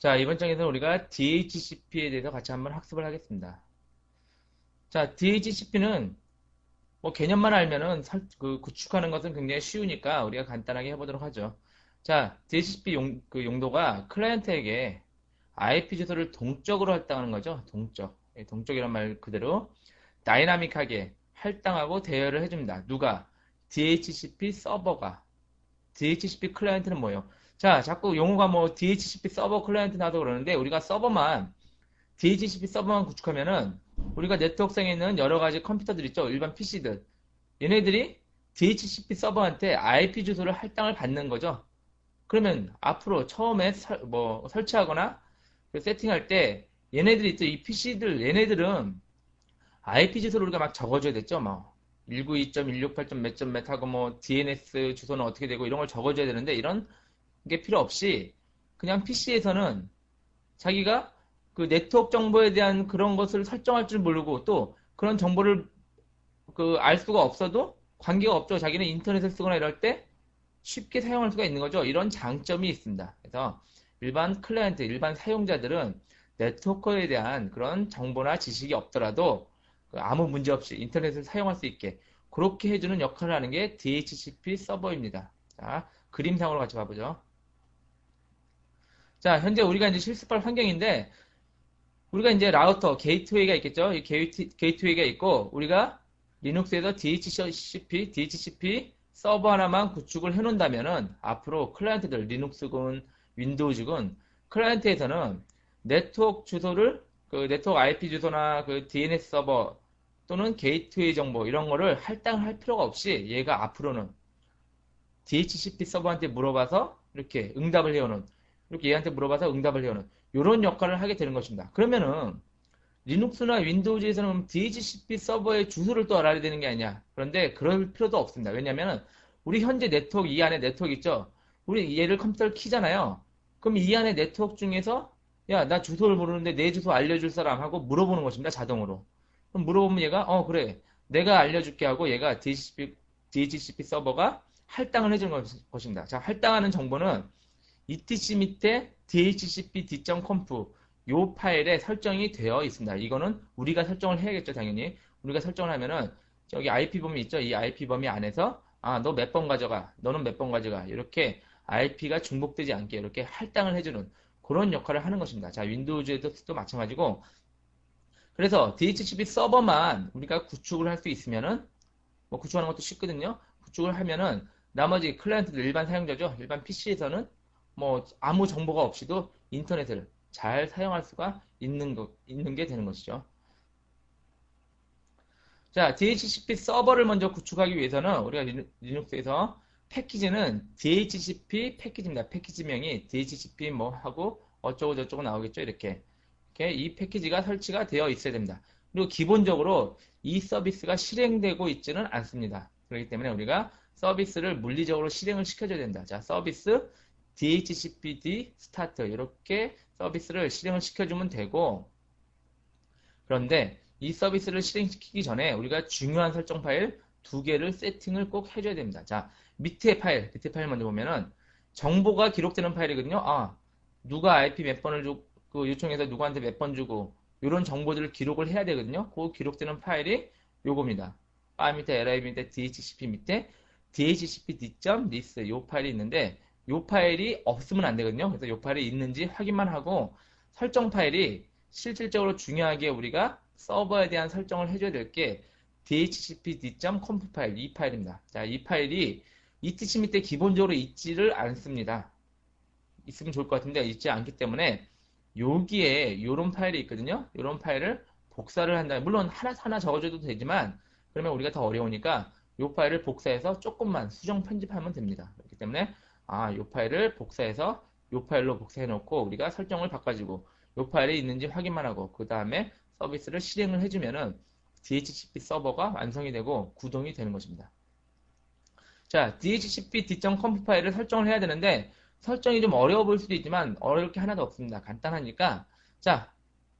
자, 이번 장에서는 우리가 DHCP에 대해서 같이 한번 학습을 하겠습니다. 자, DHCP는 뭐 개념만 알면은 구축하는 것은 굉장히 쉬우니까 우리가 간단하게 해보도록 하죠. 자, DHCP 용도가 클라이언트에게 IP 주소를 동적으로 할당하는 거죠. 동적. 동적이란 말 그대로 다이나믹하게 할당하고 대여를 해줍니다. 누가? DHCP 서버가. DHCP 클라이언트는 뭐예요? 자, 자꾸 용어가 뭐 DHCP 서버 클라이언트 나도 그러는데 우리가 DHCP 서버만 구축하면은 우리가 네트워크상에 있는 여러 가지 컴퓨터들 있죠. 일반 PC들. 얘네들이 DHCP 서버한테 IP 주소를 할당을 받는 거죠. 그러면 앞으로 처음에 설치하거나 세팅할 때 얘네들이 있죠. 이 PC들, 얘네들은 IP 주소를 우리가 막 적어줘야 됐죠. 뭐 192.168. 몇 하고 뭐 DNS 주소는 어떻게 되고 이런 걸 적어줘야 되는데 이런 게 필요 없이 그냥 PC에서는 자기가 그 네트워크 정보에 대한 그런 것을 설정할 줄 모르고 또 그런 정보를 알 수가 없어도 관계가 없죠. 자기는 인터넷을 쓰거나 이럴 때 쉽게 사용할 수가 있는 거죠. 이런 장점이 있습니다. 그래서 일반 클라이언트, 일반 사용자들은 네트워크에 대한 그런 정보나 지식이 없더라도 아무 문제 없이 인터넷을 사용할 수 있게 그렇게 해주는 역할을 하는 게 DHCP 서버입니다. 자, 그림상으로 같이 봐보죠. 자, 현재 우리가 이제 실습할 환경인데 우리가 이제 라우터, 게이트웨이가 있겠죠? 이 게이트웨이가 있고, 우리가 리눅스에서 DHCP 서버 하나만 구축을 해놓는다면은, 앞으로 클라이언트들, 리눅스군, 윈도우즈군, 클라이언트에서는 네트워크 주소를, 네트워크 IP 주소나 DNS 서버 또는 게이트웨이 정보, 이런 거를 할당할 필요가 없이, 얘가 앞으로는 DHCP 서버한테 물어봐서, 이렇게 응답을 해오는, 이렇게 얘한테 물어봐서 응답을 해오는, 이런 역할을 하게 되는 것입니다. 그러면은 리눅스나 윈도우즈에서는 DHCP 서버의 주소를 또 알아야 되는 게 아니냐. 그런데 그럴 필요도 없습니다. 왜냐면은 우리 현재 네트워크 이 안에 네트워크 있죠. 우리 얘를 컴퓨터를 키잖아요. 그럼 이 안에 네트워크 중에서 야, 나 주소를 모르는데 내 주소 알려줄 사람 하고 물어보는 것입니다. 자동으로. 그럼 물어보면 얘가 그래. 내가 알려줄게 하고 얘가 DHCP 서버가 할당을 해주는 것입니다. 자, 할당하는 정보는 etc 밑에 dhcp-conf 요 파일에 설정이 되어 있습니다. 이거는 우리가 설정을 해야겠죠, 당연히. 우리가 설정을 하면은 저기 IP 범위 있죠? 이 IP 범위 안에서 너 몇 번 가져가, 너는 몇 번 가져가 이렇게 IP가 중복되지 않게 이렇게 할당을 해주는 그런 역할을 하는 것입니다. 자, 윈도우즈에도 마찬가지고 그래서 DHCP 서버만 우리가 구축을 할 수 있으면은 뭐 구축하는 것도 쉽거든요. 구축을 하면은 나머지 클라이언트들 일반 사용자죠. 일반 PC에서는 뭐 아무 정보가 없이도 인터넷을 잘 사용할 수가 있는 게 되는 것이죠. 자, DHCP 서버를 먼저 구축하기 위해서는 우리가 리눅스에서 패키지는 DHCP 패키지입니다. 패키지명이 DHCP 뭐 하고 어쩌고 저쩌고 나오겠죠. 이렇게 이 패키지가 설치가 되어 있어야 됩니다. 그리고 기본적으로 이 서비스가 실행되고 있지는 않습니다. 그렇기 때문에 우리가 서비스를 물리적으로 실행을 시켜줘야 된다. 자, 서비스 DHCPD 스타트 이렇게 서비스를 실행을 시켜주면 되고 그런데 이 서비스를 실행시키기 전에 우리가 중요한 설정 파일 두 개를 세팅을 꼭 해줘야 됩니다. 자, 밑에 파일 먼저 보면은 정보가 기록되는 파일이거든요. 누가 IP 몇 번을 요청해서 누구한테 몇 번 주고 이런 정보들을 기록을 해야 되거든요. 그 기록되는 파일이 요겁니다. 밑에 li 밑에 dhcp 밑에 dhcp-list 요 파일이 있는데 요 파일이 없으면 안 되거든요. 그래서 요 파일이 있는지 확인만 하고 설정 파일이 실질적으로 중요하게 우리가 서버에 대한 설정을 해줘야 될 게 dhcp-conf 파일 이 파일입니다. 자, 이 파일이 etc 밑에 기본적으로 있지를 않습니다. 있으면 좋을 것 같은데 있지 않기 때문에 여기에 요런 파일이 있거든요. 요런 파일을 복사를 한다면 물론 하나 적어줘도 되지만 그러면 우리가 더 어려우니까 요 파일을 복사해서 조금만 수정 편집하면 됩니다. 그렇기 때문에 요 파일을 복사해서 요 파일로 복사해 놓고 우리가 설정을 바꿔주고 요 파일이 있는지 확인만 하고 그 다음에 서비스를 실행을 해주면은 DHCP 서버가 완성이 되고 구동이 되는 것입니다. 자, dhcp-conf 파일을 설정을 해야 되는데 설정이 좀 어려워 보일 수도 있지만 어려울 게 하나도 없습니다. 간단하니까 자,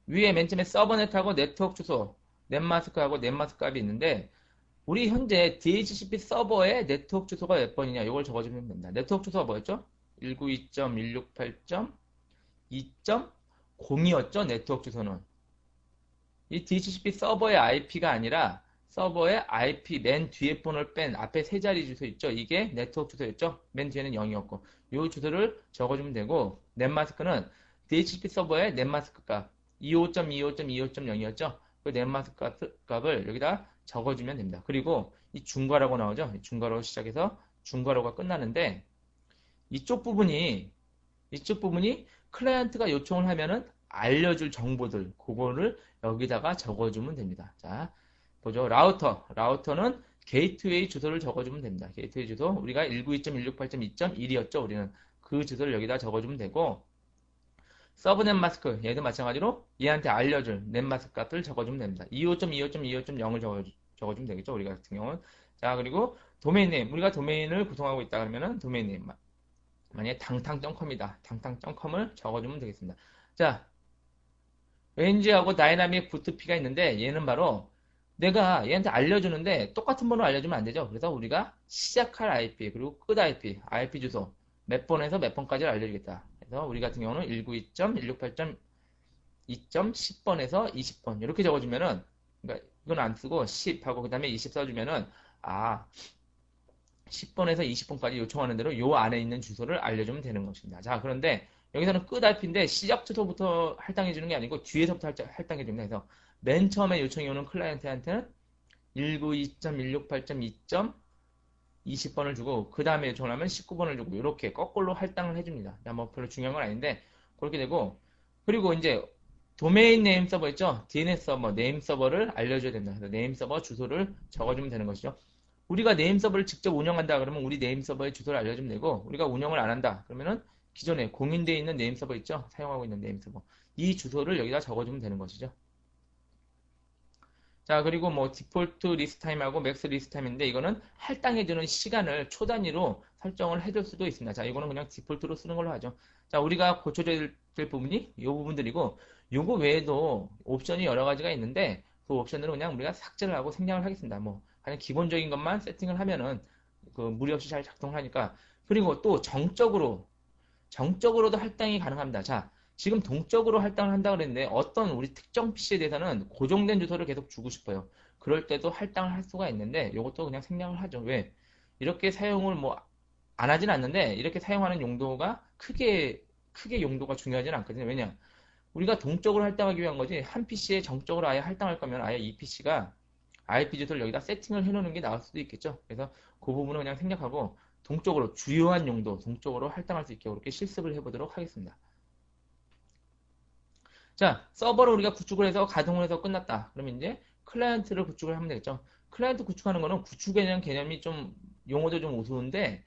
위에 맨 처음에 서버넷하고 네트워크 주소 넷마스크하고 넷마스크 값이 있는데 우리 현재 DHCP 서버의 네트워크 주소가 몇 번이냐 이걸 적어주면 됩니다. 네트워크 주소가 뭐였죠? 192.168. 2.0이었죠. 네트워크 주소는. 이 DHCP 서버의 IP가 아니라 서버의 IP 맨 뒤에 번호를 뺀 앞에 세 자리 주소 있죠. 이게 네트워크 주소였죠. 맨 뒤에는 0이었고 이 주소를 적어주면 되고 넷마스크는 DHCP 서버의 넷마스크 값 25.25.25.0이었죠. 그 넷마스크 값을 여기다 적어주면 됩니다. 그리고 이 중괄호가 나오죠. 이 중괄호 시작해서 중괄호가 끝나는데 이쪽 부분이 클라이언트가 요청을 하면은 알려줄 정보들 그거를 여기다가 적어주면 됩니다. 자, 보죠. 라우터는 게이트웨이 주소를 적어주면 됩니다. 게이트웨이 주소 우리가 192.168.2.1이었죠. 우리는 그 주소를 여기다 적어주면 되고 서브넷 마스크 얘도 마찬가지로 얘한테 알려줄 넷마스크 값을 적어주면 됩니다. 25.25.25.0을 적어주면 되겠죠. 우리 같은 경우는. 자, 그리고 도메인 네임 우리가 도메인을 구성하고 있다 그러면은 도메인 네임 만약에 당탕.com이다. 당탕.com을 적어주면 되겠습니다. 자, 렌즈하고 다이나믹 부트피가 있는데 얘는 바로 내가 얘한테 알려주는데 똑같은 번호 알려주면 안 되죠. 그래서 우리가 시작할 IP 그리고 끝 IP 주소 몇 번에서 몇 번까지를 알려주겠다. 그래서 우리 같은 경우는 192.168.2.10번에서 20번 이렇게 적어주면은 그러니까 이건 안 쓰고 10 하고 그 다음에 20 써주면은 10번에서 20번까지 요청하는 대로 요 안에 있는 주소를 알려주면 되는 것입니다. 자, 그런데 여기서는 끝 IP인데 시작 주소부터 할당해 주는 게 아니고 뒤에서부터 할당해 줍니다. 그래서 맨 처음에 요청이 오는 클라이언트한테는 192.168.2.20번을 주고 그 다음에 요청을 하면 19번을 주고 이렇게 거꾸로 할당을 해줍니다. 뭐 별로 중요한 건 아닌데 그렇게 되고 그리고 이제 도메인 네임 서버 있죠? DNS 서버, 네임 서버를 알려줘야 됩니다. 그래서 네임 서버 주소를 적어주면 되는 것이죠. 우리가 네임 서버를 직접 운영한다 그러면 우리 네임 서버의 주소를 알려주면 되고 우리가 운영을 안 한다 그러면은 기존에 공인되어 있는 네임 서버 있죠? 사용하고 있는 네임 서버 이 주소를 여기다 적어주면 되는 것이죠. 자, 그리고 뭐 디폴트 리스트 타임하고 맥스 리스트 타임인데 이거는 할당해주는 시간을 초 단위로 설정을 해줄 수도 있습니다. 자, 이거는 그냥 디폴트로 쓰는 걸로 하죠. 자, 우리가 고쳐줘야 될 부분이 이 부분들이고 요거 외에도 옵션이 여러 가지가 있는데 그 옵션들은 그냥 우리가 삭제를 하고 생략을 하겠습니다. 뭐 그냥 기본적인 것만 세팅을 하면은 그 무리 없이 잘 작동을 하니까 그리고 또 정적으로도 할당이 가능합니다. 자, 지금 동적으로 할당을 한다 그랬는데 어떤 우리 특정 PC에 대해서는 고정된 주소를 계속 주고 싶어요. 그럴 때도 할당을 할 수가 있는데 이것도 그냥 생략을 하죠. 왜? 이렇게 사용을 뭐 안 하진 않는데 이렇게 사용하는 용도가 크게 용도가 중요하진 않거든요. 왜냐? 우리가 동적으로 할당하기 위한 거지 한 PC에 정적으로 아예 할당할 거면 아예 이 PC가 IP 주소를 여기다 세팅을 해놓는 게 나을 수도 있겠죠. 그래서 그 부분은 그냥 생략하고 동적으로 주요한 용도 동적으로 할당할 수 있게 그렇게 실습을 해보도록 하겠습니다. 자, 서버를 우리가 구축을 해서 가동을 해서 끝났다. 그러면 이제 클라이언트를 구축을 하면 되겠죠. 클라이언트 구축하는 거는 구축에 대한 개념이 좀 용어도 좀 우스운데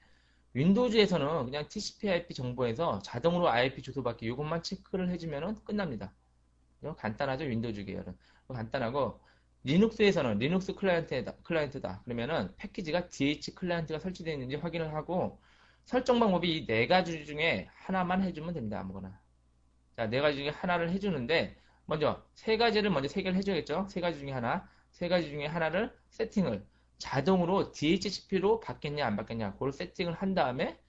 윈도우즈에서는 그냥 TCP/IP 정보에서 자동으로 IP 주소 받기 이것만 체크를 해주면 끝납니다. 간단하죠. 윈도우즈 계열은 간단하고 리눅스에서는 리눅스 클라이언트다. 그러면은 패키지가 DH 클라이언트가 설치되어 있는지 확인을 하고 설정 방법이 이 네 가지 중에 하나만 해주면 됩니다. 아무거나. 자, 네 가지 중에 하나를 해주는데 먼저 세 가지를 먼저 세 개를 해줘야겠죠. 세 가지 중에 하나를 세팅을 자동으로 DHCP로 받겠냐 안 받겠냐 그걸 세팅을 한 다음에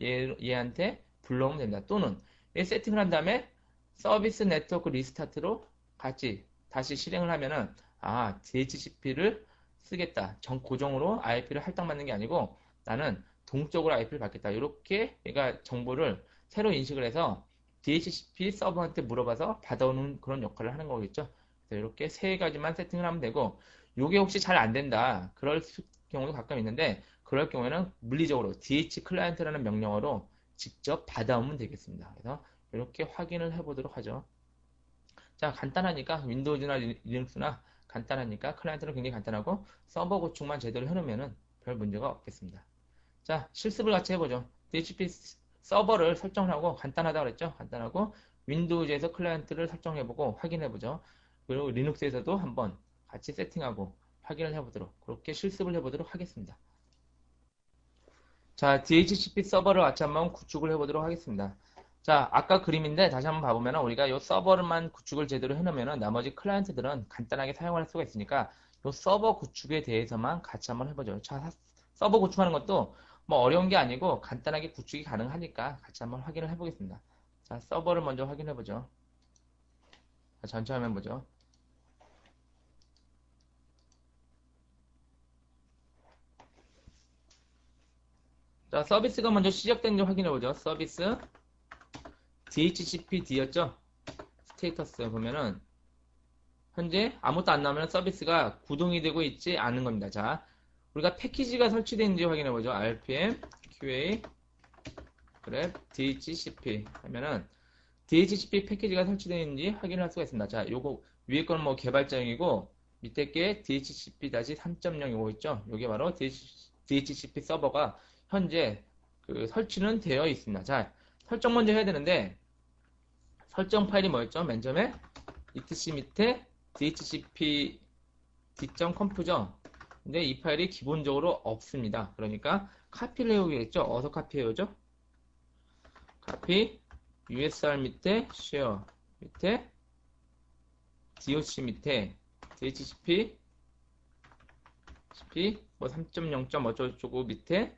얘한테 불러오면 됩니다. 또는 얘 세팅을 한 다음에 서비스 네트워크 리스타트로 같이 다시 실행을 하면은 DHCP를 쓰겠다. 고정으로 IP를 할당받는 게 아니고 나는 동적으로 IP를 받겠다. 이렇게 얘가 정보를 새로 인식을 해서 DHCP 서버한테 물어봐서 받아오는 그런 역할을 하는 거겠죠. 이렇게 세 가지만 세팅을 하면 되고 이게 혹시 잘 안 된다. 그럴 경우도 가끔 있는데 그럴 경우에는 물리적으로 DH 클라이언트라는 명령어로 직접 받아오면 되겠습니다. 그래서 이렇게 확인을 해보도록 하죠. 자, 간단하니까 윈도우즈나 리눅스나 간단하니까 클라이언트는 굉장히 간단하고 서버 구축만 제대로 해놓으면 별 문제가 없겠습니다. 자, 실습을 같이 해보죠. DHCP 서버를 설정하고 간단하다고 그랬죠? 간단하고 윈도우즈에서 클라이언트를 설정해보고 확인해보죠. 그리고 리눅스에서도 한번 같이 세팅하고 확인을 해보도록 그렇게 실습을 해보도록 하겠습니다. 자, DHCP 서버를 같이 한번 구축을 해보도록 하겠습니다. 자, 아까 그림인데 다시 한번 봐보면 우리가 이 서버만 구축을 제대로 해놓으면 나머지 클라이언트들은 간단하게 사용할 수가 있으니까 이 서버 구축에 대해서만 같이 한번 해보죠. 자, 서버 구축하는 것도 뭐 어려운 게 아니고 간단하게 구축이 가능하니까 같이 한번 확인을 해보겠습니다. 자, 서버를 먼저 확인해 보죠. 자, 전체 화면 보죠. 자, 서비스가 먼저 시작된지 확인해 보죠. 서비스 DHCPD였죠. 스테이터스 보면은 현재 아무것도 안 나오면 서비스가 구동이 되고 있지 않은 겁니다. 자, 우리가 패키지가 설치되어 있는지 확인해 보죠. RPM, QA, 그래, DHCP 하면은 DHCP 패키지가 설치되어 있는지 확인할 수가 있습니다. 자, 요거 위에 거는 뭐 개발자용이고 밑에 게 DHCP-3.0 이거 있죠. 요게 바로 DHCP 서버가 현재 그 설치는 되어 있습니다. 자, 설정 먼저 해야 되는데 설정 파일이 뭐였죠? 맨 처음에 etc 밑에 dhcp d.comp죠. 근데 이 파일이 기본적으로 없습니다. 그러니까 카피를 해오겠죠. 어디서 카피해오죠? 카피 usr 밑에 share 밑에 doc 밑에 dhcp 뭐 3.0. 어쩌고저쩌고 밑에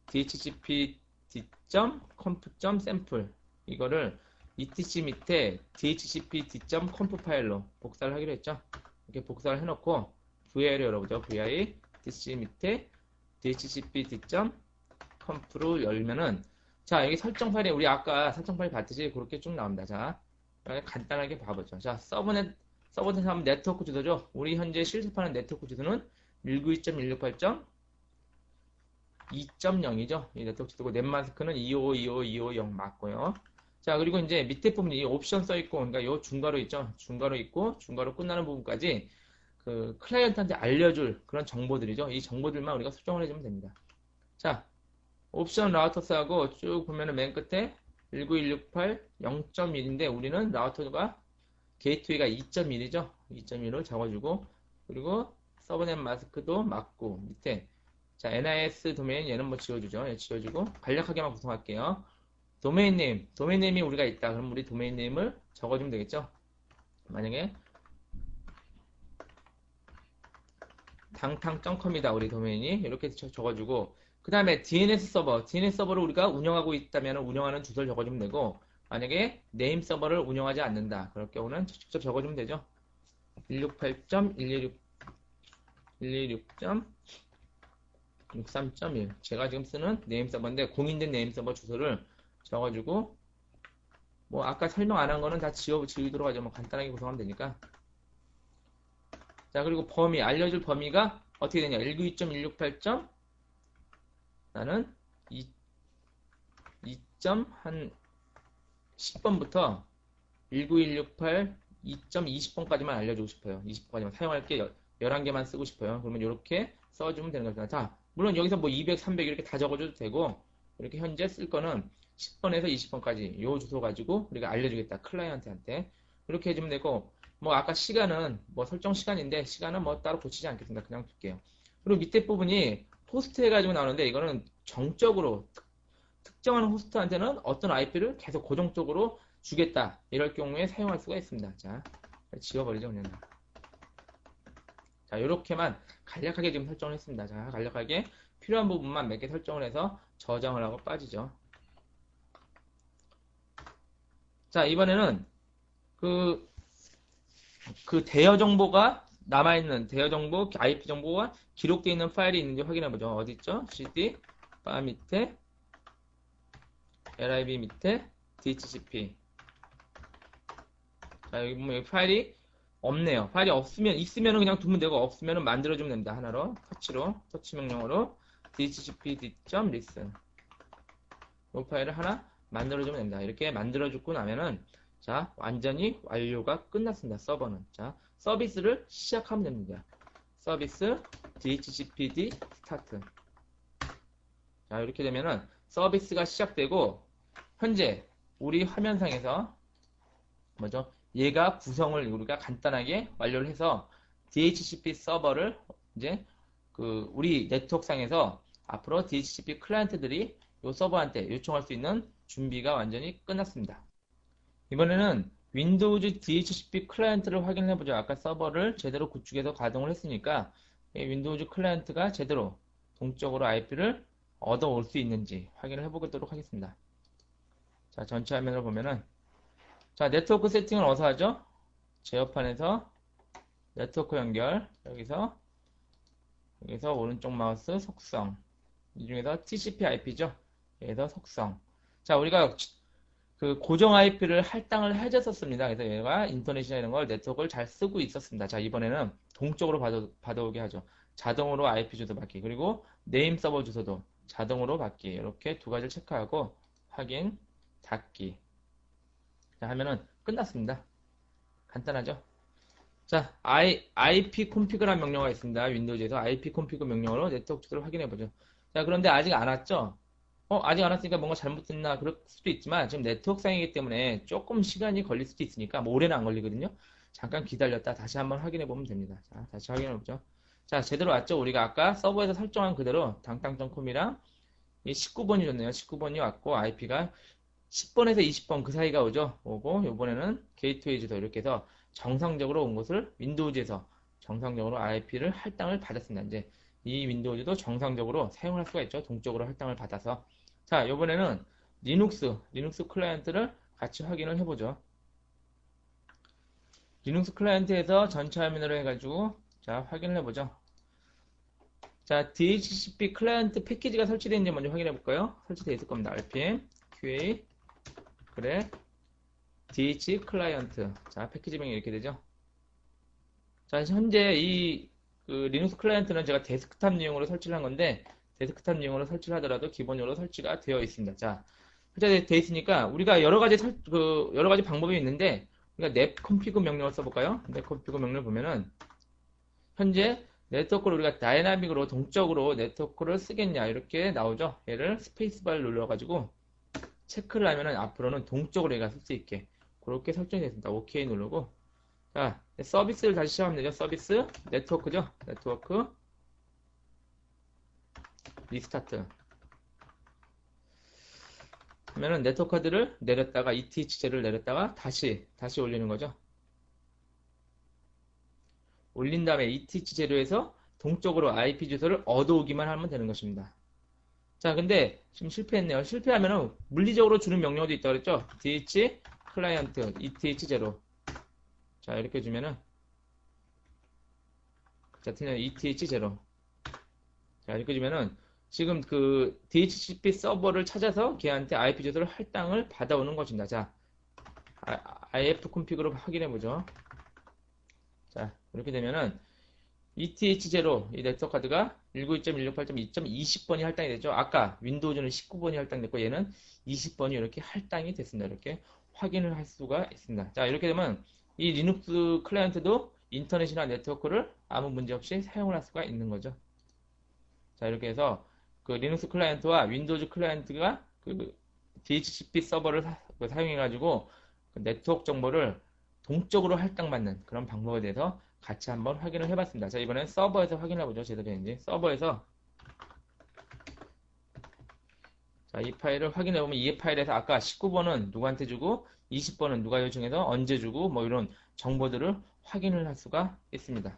dhcp d.conf.sample 이거를 etc 밑에 dhcp d.conf 파일로 복사를 하기로 했죠. 이렇게 복사를 해놓고 vi를 열어보죠. vi dhcp 밑에 dhcp d.conf로 열면은 자, 여기 설정 파일에 우리 아까 설정 파일 봤듯이 그렇게 쭉 나옵니다. 자, 간단하게 봐보죠. 자, 서버넷 하면 네트워크 주소죠. 우리 현재 실습하는 네트워크 주소는 192.168.2.0이죠. 이 네트워크 주소고 넷마스크는 255.255.250 맞고요. 자, 그리고 이제 밑에 부분이 이 옵션 써있고, 그러니까 요 중괄호 있죠. 중괄호 있고, 중괄호 끝나는 부분까지 그 클라이언트한테 알려줄 그런 정보들이죠. 이 정보들만 우리가 수정을 해주면 됩니다. 자, 옵션 라우터스하고 쭉 보면은 맨 끝에 19168 0.1인데 우리는 라우터가 게이트웨이가 2.1이죠. 2.1을 적어주고 그리고 서버넷 마스크도 맞고 밑에 자 NIS 도메인 얘는 뭐 지워주죠. 얘 지워주고 간략하게만 구성할게요. 도메인 네임이 우리가 있다. 그럼 우리 도메인 네임을 적어주면 되겠죠. 만약에 당탕.com이다 우리 도메인이 이렇게 적어주고 그 다음에 DNS 서버를 우리가 운영하고 있다면 운영하는 주소를 적어주면 되고 만약에 네임 서버를 운영하지 않는다 그럴 경우는 직접 적어주면 되죠. 168.126.63.1 제가 지금 쓰는 네임 서버인데 공인된 네임 서버 주소를 적어주고 뭐 아까 설명 안 한 거는 다 지우도록 하죠. 뭐 간단하게 구성하면 되니까. 자, 그리고 알려줄 범위가 어떻게 되냐. 192.168. 나는 10번부터 19168 2.20번까지만 알려주고 싶어요. 20번까지만 사용할 게 11개만 쓰고 싶어요. 그러면 이렇게 써주면 되는 겁니다. 자, 물론 여기서 뭐 200, 300 이렇게 다 적어줘도 되고 이렇게 현재 쓸 거는 10번에서 20번까지 요 주소 가지고 우리가 알려주겠다. 클라이언트한테 이렇게 해주면 되고 뭐 아까 시간은 뭐 설정 시간인데 시간은 뭐 따로 고치지 않겠습니다. 그냥 둘게요. 그리고 밑에 부분이 호스트 해가지고 나오는데 이거는 정적으로 특정한 호스트한테는 어떤 IP를 계속 고정적으로 주겠다. 이럴 경우에 사용할 수가 있습니다. 자, 지워버리죠. 그냥. 자, 이렇게만 간략하게 지금 설정을 했습니다. 자, 간략하게 필요한 부분만 몇 개 설정을 해서 저장을 하고 빠지죠. 자, 이번에는 그 대여 정보가 남아있는 대여 정보, IP 정보가 기록되어 있는 파일이 있는지 확인해보죠. 어디 있죠? cd, 바 밑에, lib 밑에, dhcp. 자, 여기 보면 여기 파일이 없네요. 파일이 있으면 그냥 두면 되고, 없으면 만들어주면 됩니다. 하나로, 터치 명령어로, dhcp-listen. 이 파일을 하나 만들어주면 됩니다. 이렇게 만들어주고 나면은, 자, 완전히 완료가 끝났습니다. 서버는. 자, 서비스를 시작하면 됩니다. 서비스 DHCPD 스타트. 자, 이렇게 되면은 서비스가 시작되고 현재 우리 화면상에서 뭐죠? 얘가 구성을 우리가 간단하게 완료를 해서 DHCP 서버를 이제 우리 네트워크상에서 앞으로 DHCP 클라이언트들이 이 서버한테 요청할 수 있는 준비가 완전히 끝났습니다. 이번에는 윈도우즈 DHCP 클라이언트를 확인해보죠. 아까 서버를 제대로 구축해서 가동을 했으니까 윈도우즈 클라이언트가 제대로 동적으로 IP를 얻어올 수 있는지 확인을 해보도록 하겠습니다. 자, 전체 화면을 보면은 자, 네트워크 세팅을 어디서 하죠? 제어판에서 네트워크 연결. 여기서 오른쪽 마우스 속성. 이 중에서 TCP IP죠. 여기서 속성. 자, 우리가 그 고정 IP를 할당을 해줬었습니다. 그래서 얘가 인터넷이나 이런 걸 네트워크를 잘 쓰고 있었습니다. 자, 이번에는 동적으로 받아오게 하죠. 자동으로 IP 주소 받기. 그리고 네임 서버 주소도 자동으로 받기. 이렇게 두 가지를 체크하고 확인, 닫기. 자, 하면은 끝났습니다. 간단하죠? 자, IP config라는 명령어가 있습니다. 윈도우즈에서 IP config 명령어로 네트워크 주소를 확인해보죠. 자, 그런데 아직 안 왔죠? 아직 안 왔으니까 뭔가 잘못됐나 그럴 수도 있지만 지금 네트워크상이기 때문에 조금 시간이 걸릴 수도 있으니까 뭐 오래는 안 걸리거든요. 잠깐 기다렸다 다시 한번 확인해보면 됩니다. 자, 다시 확인해보죠. 자, 제대로 왔죠? 우리가 아까 서버에서 설정한 그대로 당당.com이랑 이 19번이 줬네요. 19번이 왔고 IP가 10번에서 20번 그 사이가 오고 요번에는 게이트웨이 주소 이렇게 해서 정상적으로 온 것을 윈도우즈에서 정상적으로 IP를 할당을 받았습니다. 이제 이 윈도우즈도 정상적으로 사용할 수가 있죠. 동적으로 할당을 받아서. 자, 요번에는 리눅스 클라이언트를 같이 확인을 해보죠. 리눅스 클라이언트에서 전체 화면으로 해가지고 자, 확인을 해보죠. 자, DHCP 클라이언트 패키지가 설치되어 있는지 먼저 확인해 볼까요? 설치되어 있을 겁니다. RPM, QA, 그래, DH 클라이언트. 자, 패키지명이 이렇게 되죠. 자, 현재 그 리눅스 클라이언트는 제가 데스크탑 유형으로 설치를 한 건데, 데스크탑 유형으로 설치를 하더라도 기본적으로 설치가 되어 있습니다. 자, 설치되어 있으니까 우리가 여러 가지 방법이 있는데, 우리가 넷 컨피그 명령을 써볼까요? 넷 컨피그 명령을 보면은, 현재 네트워크를 우리가 다이나믹으로 동적으로 네트워크를 쓰겠냐 이렇게 나오죠. 얘를 스페이스바를 눌러가지고 체크를 하면은 앞으로는 동적으로 얘가 쓸 수 있게 그렇게 설정이 됐습니다. OK 누르고 자 서비스를 다시 시작하면 되죠. 서비스 네트워크죠. 네트워크 리스타트 하면은 네트워크 카드를 내렸다가 ETH제를 내렸다가 다시 올리는 거죠. 올린 다음에 ETH 재료에서 동적으로 IP 주소를 얻어오기만 하면 되는 것입니다. 자, 근데 지금 실패했네요. 실패하면은 물리적으로 주는 명령어도 있다고 그랬죠? DH 클라이언트 ETH 제로. 자, 이렇게 주면은 자, 틀려 ETH 제로. 자, 이렇게 주면은 지금 그 DHCP 서버를 찾아서 걔한테 IP 주소를 할당을 받아오는 것입니다. 자, IF 콘피그로 확인해 보죠. 자, 이렇게 되면은 ETH0 이 네트워크 카드가 192.168.2.20번이 할당이 되죠. 아까 윈도우즈는 19번이 할당됐고 얘는 20번이 이렇게 할당이 됐습니다. 이렇게 확인을 할 수가 있습니다. 자, 이렇게 되면 이 리눅스 클라이언트도 인터넷이나 네트워크를 아무 문제 없이 사용을 할 수가 있는 거죠. 자, 이렇게 해서 그 리눅스 클라이언트와 윈도우즈 클라이언트가 그 DHCP 서버를 사용해가지고 그 네트워크 정보를 동적으로 할당받는 그런 방법에 대해서 같이 한번 확인을 해봤습니다. 자, 이번엔 서버에서 확인해보죠. 제대로 되는지. 서버에서 자, 이 파일을 확인해보면 이 파일에서 아까 19번은 누구한테 주고 20번은 누가 요청해서 언제 주고 뭐 이런 정보들을 확인을 할 수가 있습니다.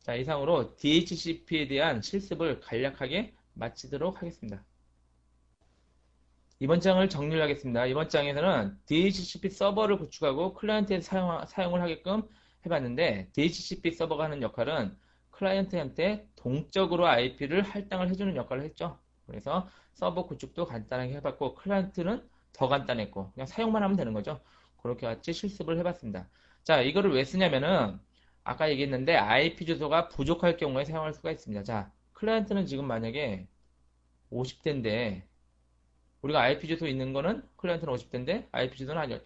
자, 이상으로 DHCP에 대한 실습을 간략하게 마치도록 하겠습니다. 이번 장을 정리를 하겠습니다. 이번 장에서는 DHCP 서버를 구축하고 클라이언트에 사용을 하게끔 해봤는데 DHCP 서버가 하는 역할은 클라이언트한테 동적으로 IP를 할당을 해주는 역할을 했죠. 그래서 서버 구축도 간단하게 해봤고 클라이언트는 더 간단했고 그냥 사용만 하면 되는 거죠. 그렇게 같이 실습을 해봤습니다. 자, 이거를 왜 쓰냐면은 아까 얘기했는데 IP 주소가 부족할 경우에 사용할 수가 있습니다. 자, 클라이언트는 지금 만약에 50대인데 우리가 IP 주소 있는 거는 클라이언트는 50대인데 IP 주소는 한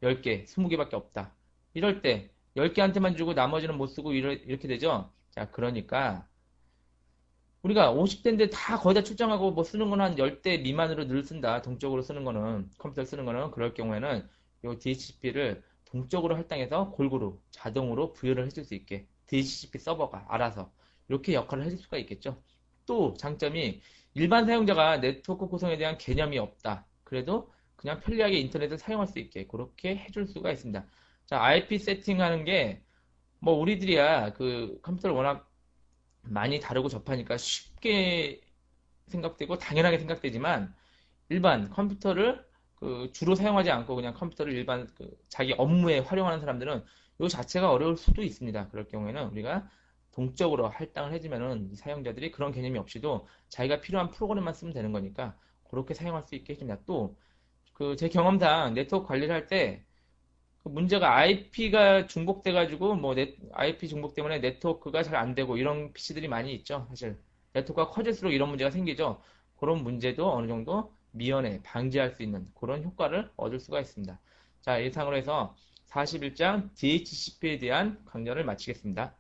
10개, 20개밖에 없다. 이럴 때 10개한테만 주고 나머지는 못 쓰고 이렇게 되죠. 자, 그러니까 우리가 50대인데 다 거의 다 출장하고 뭐 쓰는 거는 한 10대 미만으로 늘 쓴다. 동적으로 쓰는 거는 컴퓨터 쓰는 거는 그럴 경우에는 이 DHCP를 동적으로 할당해서 골고루 자동으로 부여를 해줄 수 있게 DHCP 서버가 알아서 이렇게 역할을 해줄 수가 있겠죠. 또 장점이 일반 사용자가 네트워크 구성에 대한 개념이 없다. 그래도 그냥 편리하게 인터넷을 사용할 수 있게 그렇게 해줄 수가 있습니다. 자, IP 세팅하는 게 뭐 우리들이야 그 컴퓨터를 워낙 많이 다루고 접하니까 쉽게 생각되고 당연하게 생각되지만 일반 컴퓨터를 주로 사용하지 않고 그냥 컴퓨터를 일반 자기 업무에 활용하는 사람들은 이 자체가 어려울 수도 있습니다. 그럴 경우에는 우리가 동적으로 할당을 해주면은 이 사용자들이 그런 개념이 없이도 자기가 필요한 프로그램만 쓰면 되는 거니까 그렇게 사용할 수 있게 해줍니다. 또 제 경험상 네트워크 관리를 할 때 문제가 IP가 중복돼가지고 뭐 IP 중복 때문에 네트워크가 잘 안 되고 이런 PC들이 많이 있죠. 사실 네트워크가 커질수록 이런 문제가 생기죠. 그런 문제도 어느 정도 미연에 방지할 수 있는 그런 효과를 얻을 수가 있습니다. 자, 이상으로 해서 41장 DHCP에 대한 강좌를 마치겠습니다.